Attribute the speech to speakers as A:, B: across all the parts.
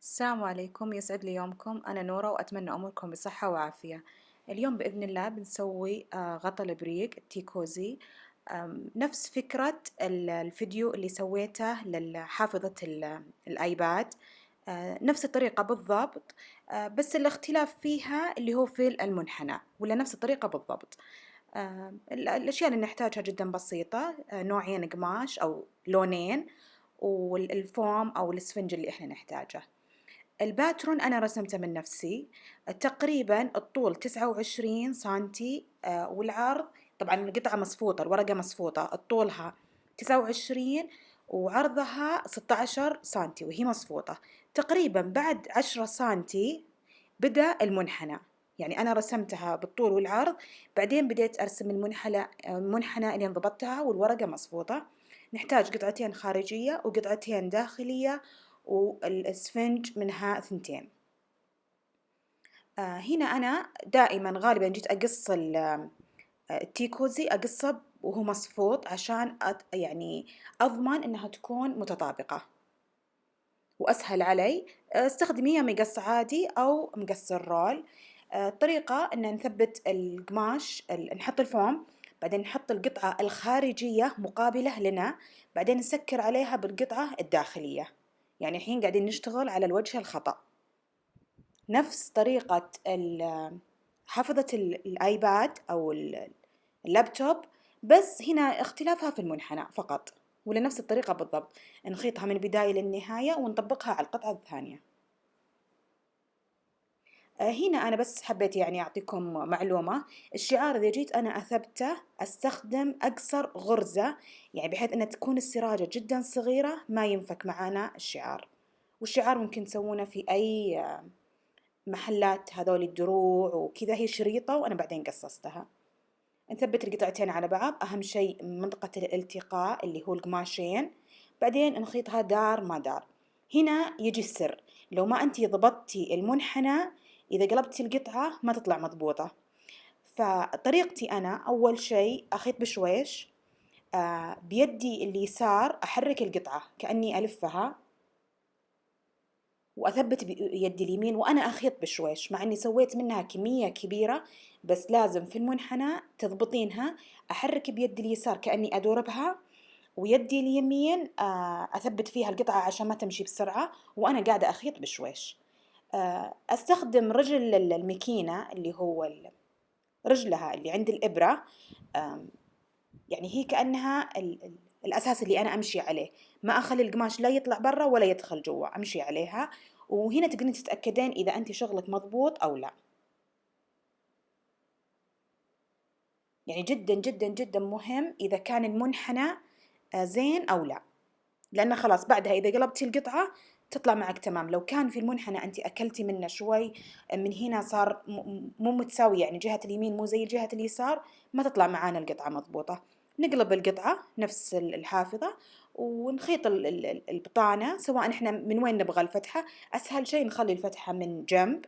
A: السلام عليكم، يسعد لي يومكم. أنا نورة وأتمنى أموركم بصحة وعافية. اليوم بإذن الله بنسوي غطا البريق تيكوزي. نفس فكرة الفيديو اللي سويته لحافظة الآيباد. نفس الطريقة بالضبط. بس الاختلاف فيها اللي هو في المنحنى، ولا نفس الطريقة بالضبط. الأشياء اللي نحتاجها جدا بسيطة، نوعين قماش أو لونين، والفوم أو الإسفنج اللي إحنا نحتاجه. الباترون أنا رسمته من نفسي. تقريبا الطول 29 سنتي، والعرض طبعا القطعة مصفوطة، الورقة مصفوطة، طولها 29 وعرضها 16 سنتي وهي مصفوطة. تقريبا بعد 10 سنتي بدأ المنحنى. يعني أنا رسمتها بالطول والعرض، بعدين بديت أرسم المنحنى اللي انضبطتها والورقة مصفوطة. نحتاج قطعتين خارجية وقطعتين داخلية، والإسفنج منها 2. هنا أنا دائما غالبا جيت أقص التيكوزي أقصه وهو مصفوط عشان يعني أضمن إنها تكون متطابقة وأسهل علي. استخدمي يا مقص عادي أو مقص الرول. الطريقة إن نثبت القماش، نحط الفوم، بعدين نحط القطعة الخارجية مقابلة لنا، بعدين نسكر عليها بالقطعة الداخلية. يعني الحين قاعدين نشتغل على الوجه الخطأ، نفس طريقة حافظة الآيباد أو اللابتوب، بس هنا اختلافها في المنحنى فقط، ولا نفس الطريقة بالضبط. نخيطها من البداية للنهاية ونطبقها على القطعة الثانية. هنا أنا بس حبيت يعني أعطيكم معلومة. الشعار إذا جيت أنا أثبته أستخدم أقصر غرزة، يعني بحيث أن تكون السراجة جدا صغيرة ما ينفك معانا الشعار. والشعار ممكن تسوونه في أي محلات هذول الدروع وكذا، هي شريطة وأنا بعدين قصصتها. نثبت القطعتين على بعض، أهم شيء منطقة الالتقاء اللي هو القماشين، بعدين نخيطها دار ما دار. هنا يجي السر، لو ما أنتي ضبطتي المنحنى إذا قلبتي القطعة ما تطلع مضبوطة. فطريقتي أنا أول شيء أخيط بشويش، بيدي اليسار أحرك القطعة كأني ألفها، وأثبت بيدي اليمين وأنا أخيط بشويش، مع أني سويت منها كمية كبيرة، بس لازم في المنحنى تضبطينها. أحرك بيدي اليسار كأني أدور بها، ويدي اليمين أثبت فيها القطعة عشان ما تمشي بسرعة وأنا قاعدة أخيط بشويش. أستخدم رجل المكينة اللي هو رجلها اللي عند الإبرة. يعني هي كأنها الأساس اللي أنا أمشي عليه، ما أخلي القماش لا يطلع برا ولا يدخل جوا، أمشي عليها. وهنا تقدرين تتأكدين إذا أنت شغلك مضبوط أو لا. يعني جدا جدا جدا مهم إذا كان المنحنى زين أو لا، لأن خلاص بعدها إذا قلبتي القطعة تطلع معك تمام. لو كان في المنحنى أنت أكلتي منه شوي، من هنا صار مو متساوي، يعني جهة اليمين مو زي جهة اليسار، ما تطلع معانا القطعة مضبوطة. نقلب القطعة نفس الحافظة ونخيط البطانة، سواء احنا من وين نبغى الفتحة. أسهل شيء نخلي الفتحة من جنب،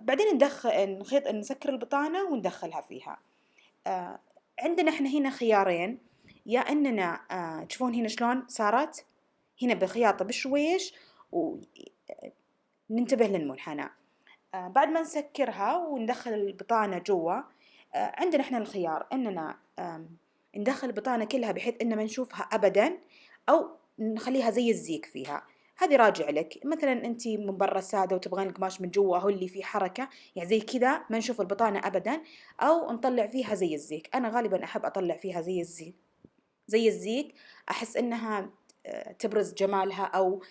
A: بعدين نخيط نسكر البطانة وندخلها فيها. عندنا احنا هنا خيارين، يا اننا تشوفون هنا شلون صارت هنا بخياطة بشويش وننتبه للمنحنى. بعد ما نسكرها وندخل البطانة جوا، عندنا احنا الخيار اننا ندخل البطانة كلها بحيث ان ما نشوفها ابدا، او نخليها زي الزيك فيها. هذه راجع لك، مثلا انت من برا ساده وتبغين القماش من جوا هو اللي فيه حركه، يعني زي كذا ما نشوف البطانه ابدا، او نطلع فيها زي الزيك. انا غالبا احب اطلع فيها زي الزيك، زي الزيك. احس انها تبرز جمالها او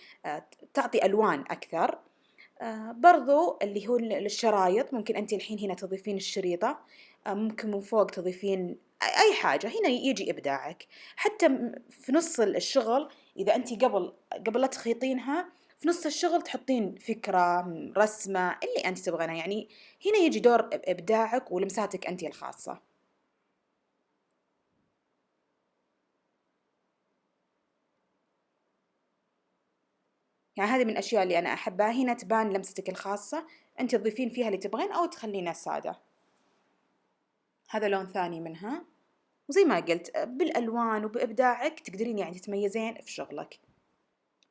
A: تعطي الوان اكثر. برضو اللي هو الشرايط، ممكن أنت الحين هنا تضيفين الشريطة، ممكن من فوق تضيفين أي حاجة، هنا يجي إبداعك. حتى في نص الشغل إذا أنت قبل لا تخيطينها، في نص الشغل تحطين فكرة، رسمة اللي أنت تبغينها. يعني هنا يجي دور إبداعك ولمساتك أنت الخاصة. يعني هذه من الأشياء اللي أنا أحبها، هنا تبان لمستك الخاصة، أنت تضيفين فيها اللي تبغين أو تخلينها سادة. هذا لون ثاني منها، وزي ما قلت بالألوان وبإبداعك تقدرين يعني تتميزين في شغلك.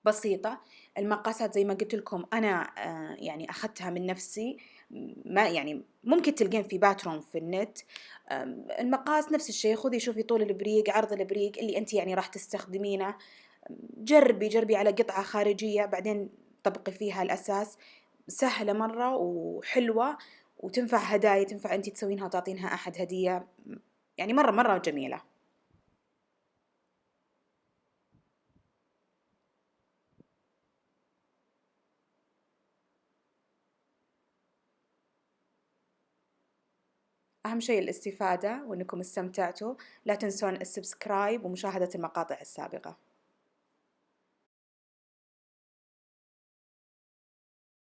A: بسيطة. المقاسات زي ما قلت لكم أنا يعني أخذتها من نفسي، ما يعني ممكن تلقين في باترون في النت. المقاس نفس الشيء، خذي شوفي طول البريق، عرض البريق اللي أنت يعني راح تستخدمينه. جربي على قطعة خارجية، بعدين طبقي فيها الأساس. سهلة مرة وحلوة، وتنفع هدايا، تنفع أنت تسوينها وتعطينها أحد هدية. يعني مرة جميلة. أهم شيء الاستفادة وإنكم استمتعتوا. لا تنسون السبسكرايب ومشاهدة المقاطع السابقة.